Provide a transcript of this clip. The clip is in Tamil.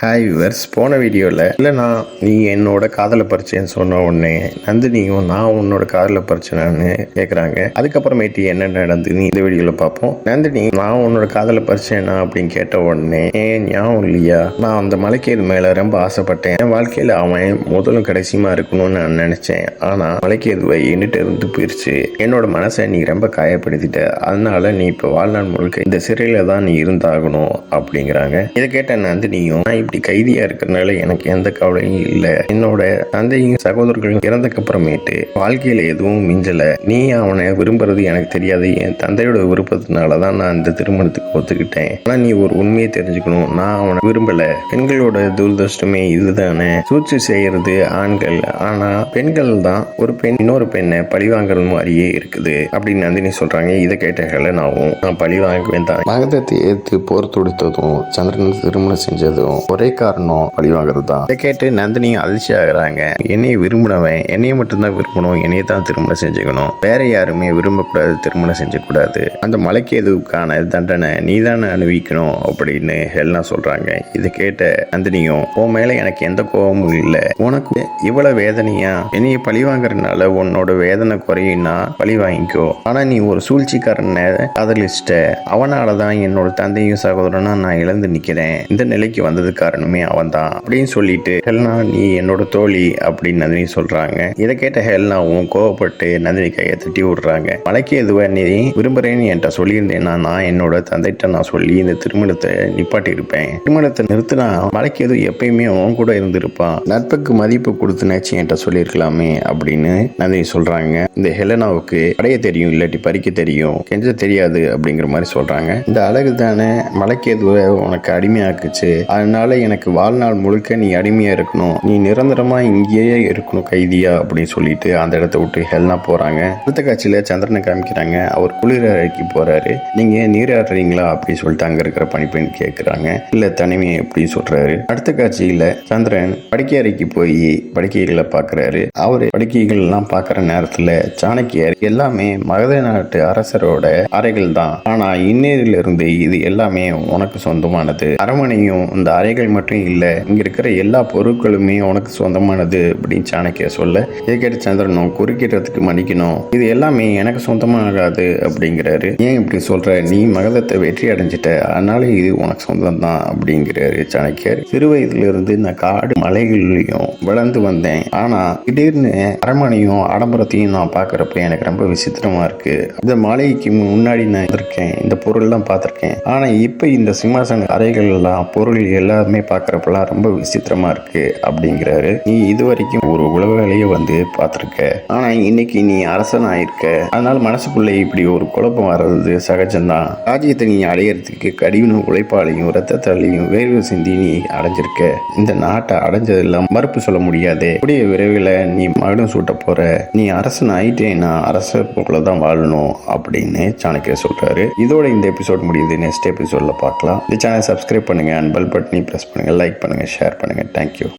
ஹாய் விவர்ஸ், போன வீடியோவில் நான் நீ என்னோட காதலை பறிச்சேன்னு சொன்ன உடனே நந்தினியும் நான் உன்னோட காதலை பறிச்சேன்னு கேட்குறாங்க. அதுக்கப்புறமேட்டு என்ன நடந்துன்னு இந்த வீடியோவில் பார்ப்போம். நந்தினி நான் உன்னோட காதலை பறிச்சேனா அப்படின்னு கேட்ட உடனே ஞாபகம் இல்லையா, நான் அந்த மலைக்கேது மேலே ரொம்ப ஆசைப்பட்டேன். என் வாழ்க்கையில் அவன் முதலும் கடைசியுமா இருக்கணும்னு நான் நினச்சேன். ஆனால் மலைக்கேதுவை என்கிட்ட இருந்து பிரித்து என்னோட மனசை நீ ரொம்ப காயப்படுத்திட்ட. அதனால நீ இப்போ வாழ்நாள் முழுக்க இந்த சிறையில் தான் நீ இருந்தாகணும் அப்படிங்கிறாங்க. இதை கேட்ட நந்தினியும் இப்படி கைதியா இருக்கிறதுனால எனக்கு எந்த கவலையும் இல்லை. என்னோட தந்தையும் சகோதரர்களும் இறந்ததுக்கு அப்புறமேட்டு வாழ்க்கையில எதுவும் மிஞ்சல. நீ அவனை விரும்புறது எனக்கு தெரியாது. என் தந்தையோட விருப்பத்தினாலதான் நான் இந்த திருமணத்துக்கு ஒத்துக்கிட்டேன். ஆனா நீ ஒரு உண்மையை தெரிஞ்சுக்கணும், நான் அவனை விரும்பல. பெண்களோட துரதிருஷ்டமே இதுதானே, சூழ்ச்சி செய்யறது ஆண்கள், ஆனா பெண்கள் தான் ஒரு பெண் இன்னொரு பெண்ணை பழிவாங்குறது மாதிரியே இருக்குது அப்படின்னு நந்தினி சொல்றாங்க. இதை கேட்ட ஹெலனாவும் நான் பழி வாங்குவேன் தான். மகதத்தை ஏற்று போர் தொடுத்ததும் சந்திரன் திருமணம் செஞ்சதும் ஒரே காரணம் பழி வாங்குறது தான். இதை கேட்டு நந்தினி அதிர்ச்சி ஆகுறாங்க. என்னைய விரும்பினவன் என்னைய மட்டும்தான் விரும்பணும், என்னைய தான் திருமணம் செஞ்சுக்கணும், வேற யாருமே விரும்பக்கூடாது, திருமணம் செஞ்சக்கூடாது. அந்த மலைக்கேதுவுக்கான தண்டனை நீ தானே அனுபவிக்கணும் அப்படின்னு ஹெல்னா சொல்றாங்க. இதை கேட்ட நந்தினியும் உன் மேல எனக்கு எந்த கோபமும் இல்லை, உனக்கு இவ்வளவு வேதனையா, என்னைய பழி வாங்குறதுனால உன்னோட வேதனை குறையும்னா பழி வாங்கிக்கோ. ஆனா நீ ஒரு சூழ்ச்சிக்காரனை காதலிச்சிட்ட, அவனாலதான் என்னோட தந்தையும் சகோதரனும் நான் இழந்து நிக்கிறேன். இந்த நிலைக்கு வந்தது காரணமே அவன் தான் அப்படின்னு சொல்லிட்டு ஹெல்னா நீ என்னோட தோழி அப்படின்னு நந்தினி சொல்றாங்க. இதை கேட்ட ஹெல்னாவும் கோவப்பட்டு நந்தினி கையை தட்டி விடுறாங்க. மலைக்கேதுவை நீ விரும்புறேன்னு என்கிட்ட சொல்லியிருந்தேன்னா நான் என்னோட தந்தைட்ட நான் சொல்லி இந்த திருமணத்தை நிப்பாட்டி இருப்பேன். திருமணத்தை நிறுத்தினா மலைக்கேது எப்பயுமே அவன் கூட இருந்திருப்பான். நட்புக்கு மதிப்பு கொடுத்துனாச்சு என்கிட்ட சொல்லியிருக்கலாமே அப்படின்னு நந்தினி சொல்றாங்க. இந்த ஹெலனாவுக்கு அடைய தெரியும், இல்லாட்டி பறிக்க தெரியும், கெஞ்ச தெரியாது அப்படிங்கிற மாதிரி சொல்றாங்க. இந்த அழகு தானே மலைக்கேதுவை உனக்கு அடிமையாக்குச்சு, அதனால எனக்கு வாழ்நாள் முழுக்க நீ அடிமையா இருக்கணும், நீ நிரந்தரமா இங்கேயே இருக்கணும் கைதியா அப்படின்னு சொல்லிட்டு அந்த இடத்த விட்டு ஹெல்னா போறாங்க. அடுத்த காட்சியில சந்திரனை காமிக்கிறாங்க. அவர் குளிர் அறைக்கு போறாரு. நீங்க நீராடுறீங்களா அப்படின்னு சொல்லிட்டு அங்க இருக்கிற பணிப்பெண் கேட்கிறாங்க. இல்ல தனிமை அப்படின்னு சொல்றாரு. அடுத்த காட்சியில சந்திரன் படுக்கை அறைக்கு போய் படுக்கைகளை பாக்குறாரு. அவரு படுக்கைகள் எல்லாம் பாக்குற நேரத்துல சாணக்கியர் எல்லாமே மகத நாட்டு அரசரோட அறைகள் தான், ஆனா இன்னேரில இருந்து இது எல்லாமே உனக்கு சொந்தமானது. அரமனையும் இந்த அறைகள் மட்டும் இல்ல, இங்க இருக்கிற எல்லா பொருட்களுமே உனக்கு சொந்தமானது அப்படின்னு சாணக்கிய சொல்ல, இதை கேட்டு சந்திரனும் குறுக்கிறதுக்கு மன்னிக்கணும், இது எல்லாமே எனக்கு சொந்தமாகாது அப்படிங்கிறாரு. ஏன் இப்படி சொல்ற, நீ மகதத்தை வெற்றி அடைஞ்சிட்ட, அதனால இது உனக்கு சொந்தம் தான் அப்படிங்கிறாரு சாணக்கியர். சிறு வயதுல இருந்து நான் காடு மலைகளையும் வளர்ந்து வந்தேன், ஆனா திடீர்னு அரண்மனையும் ஆடம்பரத்தையும் நான் பாக்குறப்ப எனக்கு ரொம்ப விசித்திரமா இருக்கு. இந்த மாளிகைக்கு முன்னாடி நான் இருக்கேன், இந்த பொருள் எல்லாம் பார்த்திருக்கேன், ஆனா இப்ப இந்த சிம்மாசன அறைகள் எல்லாம் பொருள் எல்லாமே பார்க்கறப்பெல்லாம் ரொம்ப விசித்திரமா இருக்கு அப்படிங்கிறாரு. நீ இது வரைக்கும் ஒரு உலகலையே வந்து பார்த்துருக்க, ஆனா இன்னைக்கு நீ அரசன் ஆயிருக்க, அதனால மனசுக்குள்ள இப்படி ஒரு குழப்பம் வர்றது சகஜம்தான். ராஜ்யத்தை நீ அடையிறதுக்கு கடின உழைப்பாலையும் ரத்தத்தாலையும் வேர்வை சிந்தி நீ அடைஞ்சிருக்க. இந்த நாட்டை அடைஞ்சதெல்லாம் மறுப்பு சொல்ல முடியாதே. கூடிய விரைவில் நீ மகுடம் சூட்ட போற, நீ அரசன் ஆயிட்டேன்னா அரச போலதான் வாழணும் அப்படின்னு சாணக்கியர் சொல்றாரு. இதோட இந்த எபிசோட் முடியுது. நெக்ஸ்ட் எபிசோட்ல பார்க்கலாம். இந்த சேனல் சப்ஸ்கிரைப் பண்ணுங்க, பெல் பட்டனை பிரஸ் பண்ணுங்க, லைக் பண்ணுங்க, ஷேர் பண்ணுங்க. தேங்க்யூ.